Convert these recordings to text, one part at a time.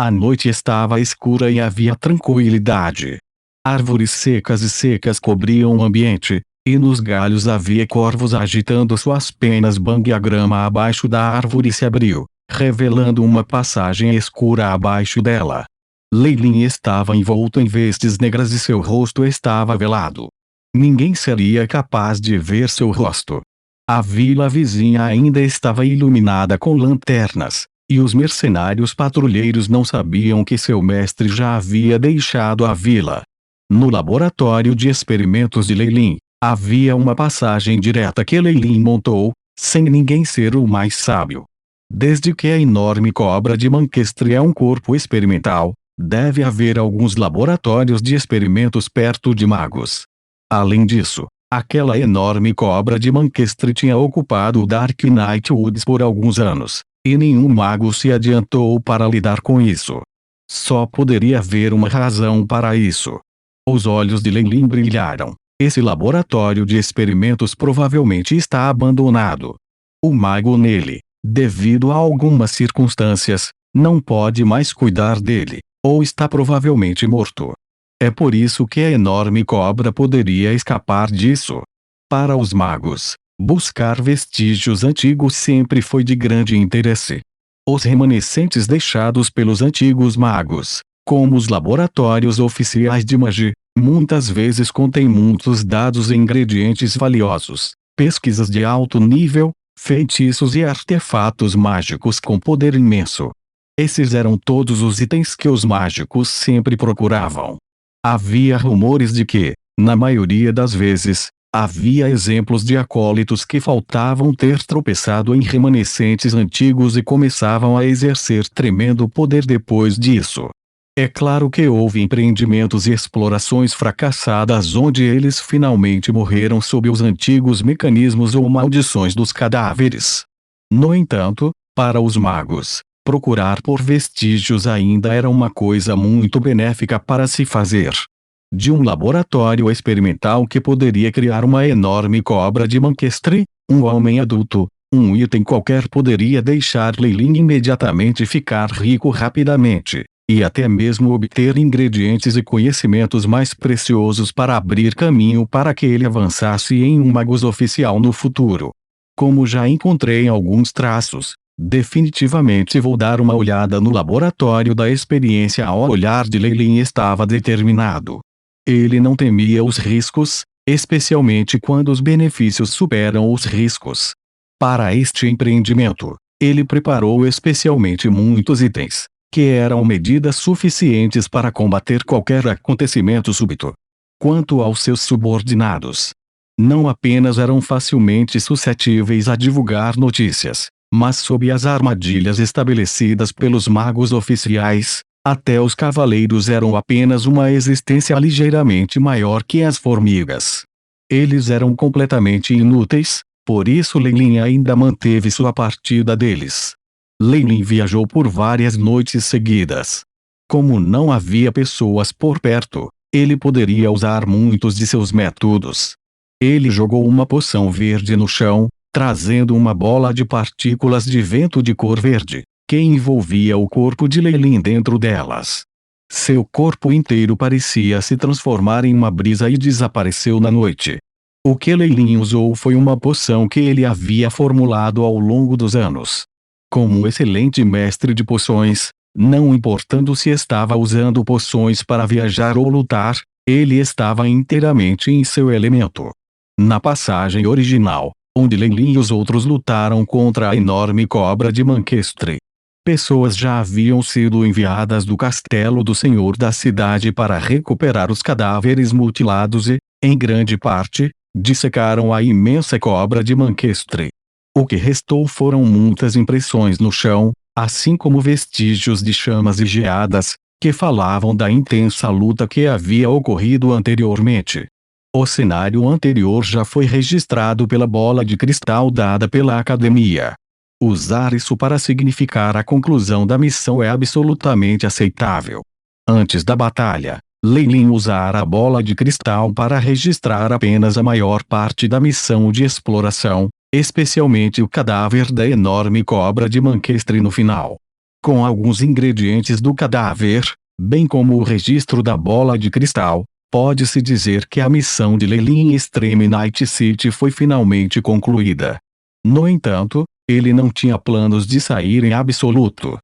A noite estava escura e havia tranquilidade. Árvores secas e secas cobriam o ambiente, e nos galhos havia corvos agitando suas penas. Bang! A grama abaixo da árvore se abriu, revelando uma passagem escura abaixo dela. Lei Lin estava envolto em vestes negras e seu rosto estava velado. Ninguém seria capaz de ver seu rosto. A vila vizinha ainda estava iluminada com lanternas, e os mercenários patrulheiros não sabiam que seu mestre já havia deixado a vila. No laboratório de experimentos de Lei Lin, havia uma passagem direta que Lei Lin montou, sem ninguém ser o mais sábio. Desde que a enorme cobra de Manquestre é um corpo experimental, deve haver alguns laboratórios de experimentos perto de magos. Além disso, aquela enorme cobra de Manquestre tinha ocupado o Dark Knight Woods por alguns anos, e nenhum mago se adiantou para lidar com isso. Só poderia haver uma razão para isso. Os olhos de Lei Lin brilharam. Esse laboratório de experimentos provavelmente está abandonado. O mago nele, devido a algumas circunstâncias, não pode mais cuidar dele, ou está provavelmente morto. É por isso que a enorme cobra poderia escapar disso. Para os magos, buscar vestígios antigos sempre foi de grande interesse. Os remanescentes deixados pelos antigos magos, como os laboratórios oficiais de magia, muitas vezes contêm muitos dados e ingredientes valiosos, pesquisas de alto nível, feitiços e artefatos mágicos com poder imenso. Esses eram todos os itens que os mágicos sempre procuravam. Havia rumores de que, na maioria das vezes, havia exemplos de acólitos que faltavam ter tropeçado em remanescentes antigos e começavam a exercer tremendo poder depois disso. É claro que houve empreendimentos e explorações fracassadas onde eles finalmente morreram sob os antigos mecanismos ou maldições dos cadáveres. No entanto, para os magos, procurar por vestígios ainda era uma coisa muito benéfica para se fazer. De um laboratório experimental que poderia criar uma enorme cobra de Manquestre, um homem adulto, um item qualquer poderia deixar Lei Lin imediatamente ficar rico rapidamente, e até mesmo obter ingredientes e conhecimentos mais preciosos para abrir caminho para que ele avançasse em um magus oficial no futuro. Como já encontrei alguns traços, definitivamente vou dar uma olhada no laboratório da experiência. O olhar de Lei Lin estava determinado. Ele não temia os riscos, especialmente quando os benefícios superam os riscos. Para este empreendimento, ele preparou especialmente muitos itens, que eram medidas suficientes para combater qualquer acontecimento súbito. Quanto aos seus subordinados, não apenas eram facilmente suscetíveis a divulgar notícias, mas sob as armadilhas estabelecidas pelos magos oficiais, até os cavaleiros eram apenas uma existência ligeiramente maior que as formigas. Eles eram completamente inúteis, por isso Lei Lin ainda manteve sua partida deles. Lei Lin viajou por várias noites seguidas. Como não havia pessoas por perto, ele poderia usar muitos de seus métodos. Ele jogou uma poção verde no chão, trazendo uma bola de partículas de vento de cor verde, que envolvia o corpo de Lei Lin dentro delas. Seu corpo inteiro parecia se transformar em uma brisa e desapareceu na noite. O que Lei Lin usou foi uma poção que ele havia formulado ao longo dos anos. Como um excelente mestre de poções, não importando se estava usando poções para viajar ou lutar, ele estava inteiramente em seu elemento. Na passagem original, onde Lei Lin e os outros lutaram contra a enorme cobra de Manquestre, pessoas já haviam sido enviadas do castelo do senhor da cidade para recuperar os cadáveres mutilados e, em grande parte, dissecaram a imensa cobra de Manquestre. O que restou foram muitas impressões no chão, assim como vestígios de chamas e geadas, que falavam da intensa luta que havia ocorrido anteriormente. O cenário anterior já foi registrado pela bola de cristal dada pela academia. Usar isso para significar a conclusão da missão é absolutamente aceitável. Antes da batalha, Lei Lin usara a bola de cristal para registrar apenas a maior parte da missão de exploração, especialmente o cadáver da enorme cobra de Manquestre no final. Com alguns ingredientes do cadáver, bem como o registro da bola de cristal, pode-se dizer que a missão de Leilin em Extreme Night City foi finalmente concluída. No entanto, ele não tinha planos de sair em absoluto.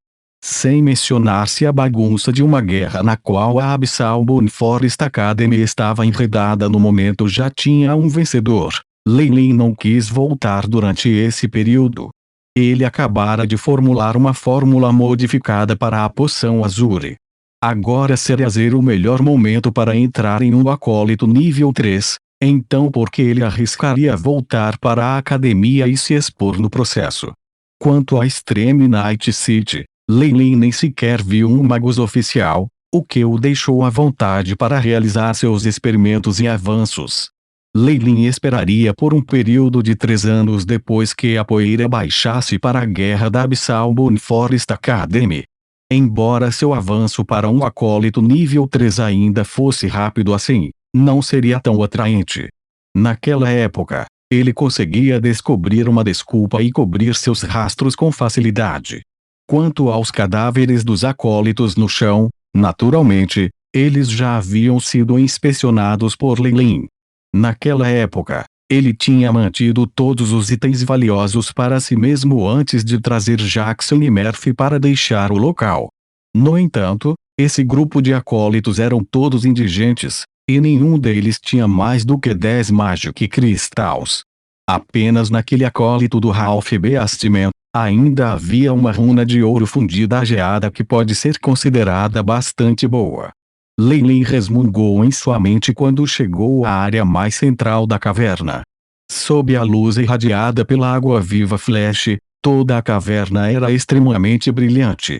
Sem mencionar-se a bagunça de uma guerra na qual a Abyssal Moon Forest Academy estava enredada no momento já tinha um vencedor. Leilin não quis voltar durante esse período. Ele acabara de formular uma fórmula modificada para a poção Azure. Agora seria o melhor momento para entrar em um acólito nível 3, então por que ele arriscaria voltar para a academia e se expor no processo? Quanto a Extreme Night City, Leilin nem sequer viu um magus oficial, o que o deixou à vontade para realizar seus experimentos e avanços. Leilin esperaria por um período de 3 anos depois que a poeira baixasse para a guerra da Abyssal Moon Forest Academy. Embora seu avanço para um acólito nível 3 ainda fosse rápido assim, não seria tão atraente. Naquela época, ele conseguia descobrir uma desculpa e cobrir seus rastros com facilidade. Quanto aos cadáveres dos acólitos no chão, naturalmente, eles já haviam sido inspecionados por Leilin. Naquela época, ele tinha mantido todos os itens valiosos para si mesmo antes de trazer Jackson e Murphy para deixar o local. No entanto, esse grupo de acólitos eram todos indigentes, e nenhum deles tinha mais do que 10 Magic Crystals. Apenas naquele acólito do Ralph Beastman, ainda havia uma runa de ouro fundida ageada que pode ser considerada bastante boa. Leilin resmungou em sua mente quando chegou à área mais central da caverna. Sob a luz irradiada pela água-viva Flash, toda a caverna era extremamente brilhante.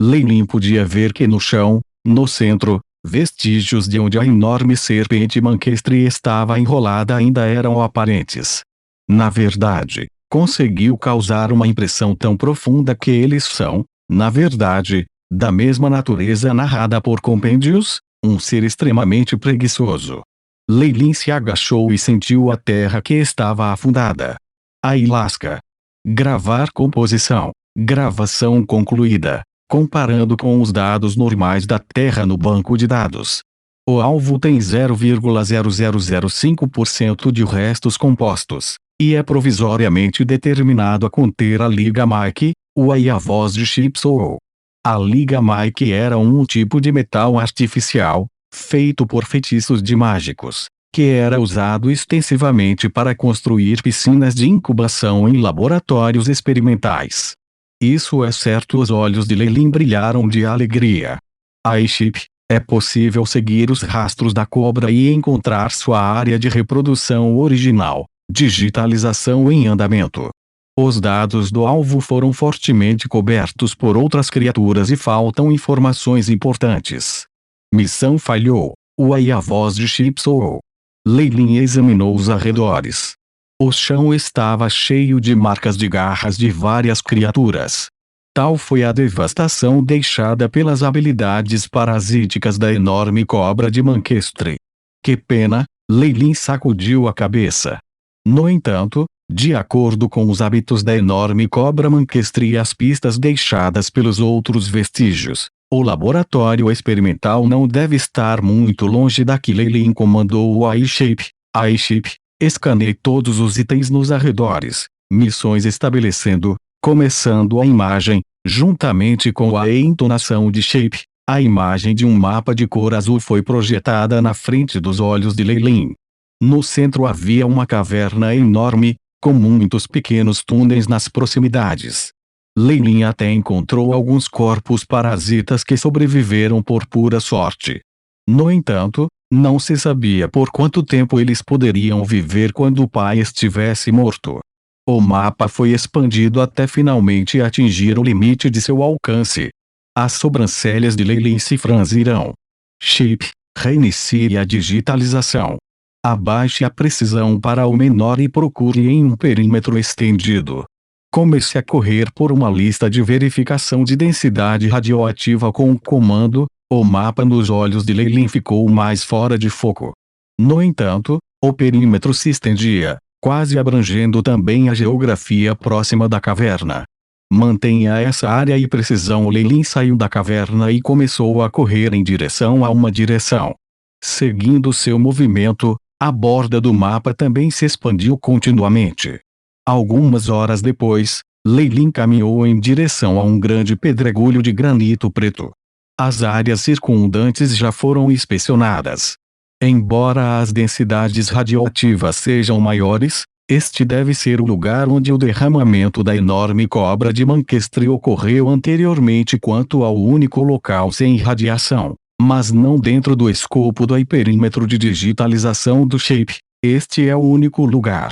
Leilin podia ver que no chão, no centro, vestígios de onde a enorme serpente manquestre estava enrolada ainda eram aparentes. Na verdade, conseguiu causar uma impressão tão profunda que eles são, na verdade, da mesma natureza narrada por compêndios, um ser extremamente preguiçoso. Leilin se agachou e sentiu a terra que estava afundada. Aí lasca. Gravar composição. Gravação concluída. Comparando com os dados normais da Terra no banco de dados. O alvo tem 0,0005% de restos compostos, e é provisoriamente determinado a conter a liga Mike, e a voz de Chipsoul. A liga Mike era um tipo de metal artificial, feito por feitiços de mágicos, que era usado extensivamente para construir piscinas de incubação em laboratórios experimentais. Isso é certo. Os olhos de Leilin brilharam de alegria. iShip, é possível seguir os rastros da cobra e encontrar sua área de reprodução original, digitalização em andamento. Os dados do alvo foram fortemente cobertos por outras criaturas e faltam informações importantes. Missão falhou. E a voz de Chipsoul. Leilin examinou os arredores. O chão estava cheio de marcas de garras de várias criaturas. Tal foi a devastação deixada pelas habilidades parasíticas da enorme cobra de Manquestre. Que pena, Leilin sacudiu a cabeça. No entanto, de acordo com os hábitos da enorme cobra Manquestre e as pistas deixadas pelos outros vestígios, o laboratório experimental não deve estar muito longe daqui. Leilin comandou o iShip. iShip, escaneie todos os itens nos arredores. Missões estabelecendo, começando a imagem, juntamente com a entonação de Shape, a imagem de um mapa de cor azul foi projetada na frente dos olhos de Leilin. No centro havia uma caverna enorme, com muitos pequenos túneis nas proximidades. Leilin até encontrou alguns corpos parasitas que sobreviveram por pura sorte. No entanto, não se sabia por quanto tempo eles poderiam viver quando o pai estivesse morto. O mapa foi expandido até finalmente atingir o limite de seu alcance. As sobrancelhas de Leilin se franzirão. Chip, reinicie a digitalização. Abaixe a precisão para o menor e procure em um perímetro estendido. Comece a correr por uma lista de verificação de densidade radioativa com o comando. O mapa nos olhos de Leilin ficou mais fora de foco. No entanto, o perímetro se estendia, quase abrangendo também a geografia próxima da caverna. Mantenha essa área e precisão. Lei saiu da caverna e começou a correr em direção a uma direção. Seguindo seu movimento, a borda do mapa também se expandiu continuamente. Algumas horas depois, Lei caminhou em direção a um grande pedregulho de granito preto. As áreas circundantes já foram inspecionadas. Embora as densidades radioativas sejam maiores, este deve ser o lugar onde o derramamento da enorme cobra de Manquestre ocorreu anteriormente. Quanto ao único local sem radiação, mas não dentro do escopo do hiperímetro de digitalização do Shape, este é o único lugar.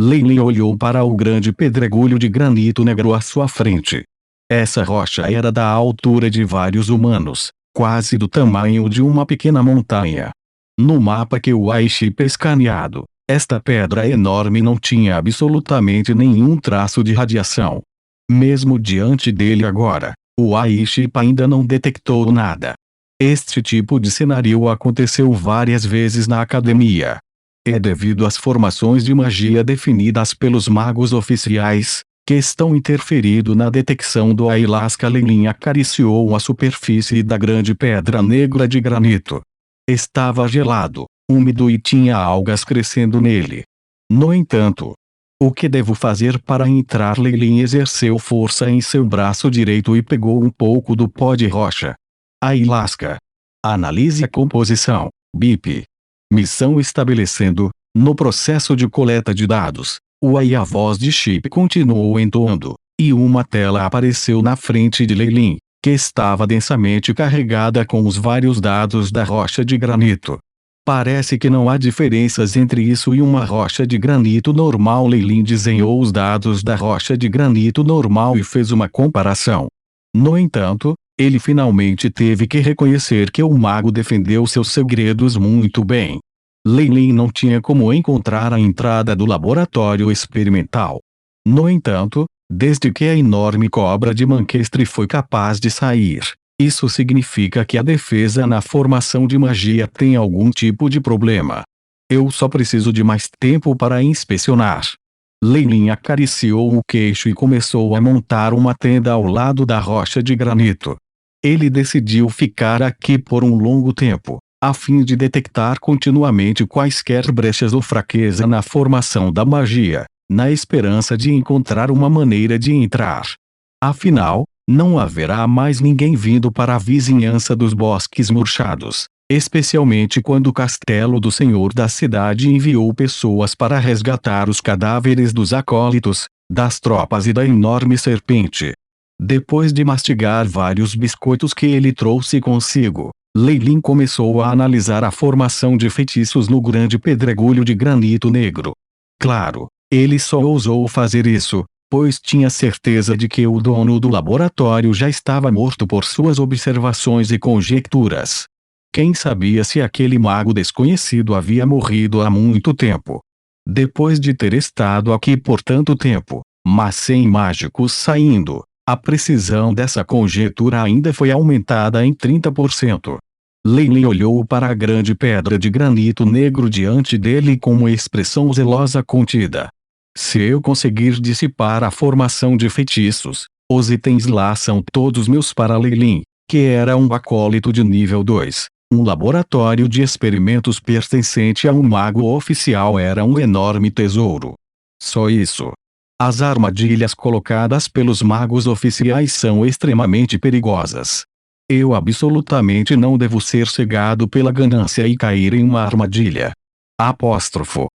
Lei olhou para o grande pedregulho de granito negro à sua frente. Essa rocha era da altura de vários humanos, quase do tamanho de uma pequena montanha. No mapa que o iShip escaneado, esta pedra enorme não tinha absolutamente nenhum traço de radiação. Mesmo diante dele agora, o iShip ainda não detectou nada. Este tipo de cenário aconteceu várias vezes na academia. É devido às formações de magia definidas pelos magos oficiais, que estão interferindo na detecção do ayahuasca. Lei acariciou a superfície da grande pedra negra de granito. Estava gelado, úmido e tinha algas crescendo nele. No entanto, o que devo fazer para entrar? Lei exerceu força em seu braço direito e pegou um pouco do pó de rocha. Ayahuasca. Analise a composição. BIP. Missão estabelecendo. No processo de coleta de dados, a voz de Chip continuou entoando, e uma tela apareceu na frente de Lei, que estava densamente carregada com os vários dados da rocha de granito. Parece que não há diferenças entre isso e uma rocha de granito normal. Lei desenhou os dados da rocha de granito normal e fez uma comparação. No entanto, ele finalmente teve que reconhecer que o mago defendeu seus segredos muito bem. Lei não tinha como encontrar a entrada do laboratório experimental. No entanto, desde que a enorme cobra de Manquestre foi capaz de sair, isso significa que a defesa na formação de magia tem algum tipo de problema. Eu só preciso de mais tempo para inspecionar. Lei acariciou o queixo e começou a montar uma tenda ao lado da rocha de granito. Ele decidiu ficar aqui por um longo tempo, a fim de detectar continuamente quaisquer brechas ou fraqueza na formação da magia, na esperança de encontrar uma maneira de entrar. Afinal, não haverá mais ninguém vindo para a vizinhança dos bosques murchados, especialmente quando o castelo do senhor da cidade enviou pessoas para resgatar os cadáveres dos acólitos, das tropas e da enorme serpente. Depois de mastigar vários biscoitos que ele trouxe consigo, Lei começou a analisar a formação de feitiços no grande pedregulho de granito negro. Claro, ele só ousou fazer isso, pois tinha certeza de que o dono do laboratório já estava morto por suas observações e conjecturas. Quem sabia se aquele mago desconhecido havia morrido há muito tempo? Depois de ter estado aqui por tanto tempo, mas sem mágicos saindo, a precisão dessa conjectura ainda foi aumentada em 30%. Lei olhou para a grande pedra de granito negro diante dele com uma expressão zelosa contida. Se eu conseguir dissipar a formação de feitiços, os itens lá são todos meus. Para Lei, que era um acólito de nível 2, um laboratório de experimentos pertencente a um mago oficial era um enorme tesouro. Só isso. As armadilhas colocadas pelos magos oficiais são extremamente perigosas. Eu absolutamente não devo ser cegado pela ganância e cair em uma armadilha. Apóstrofo.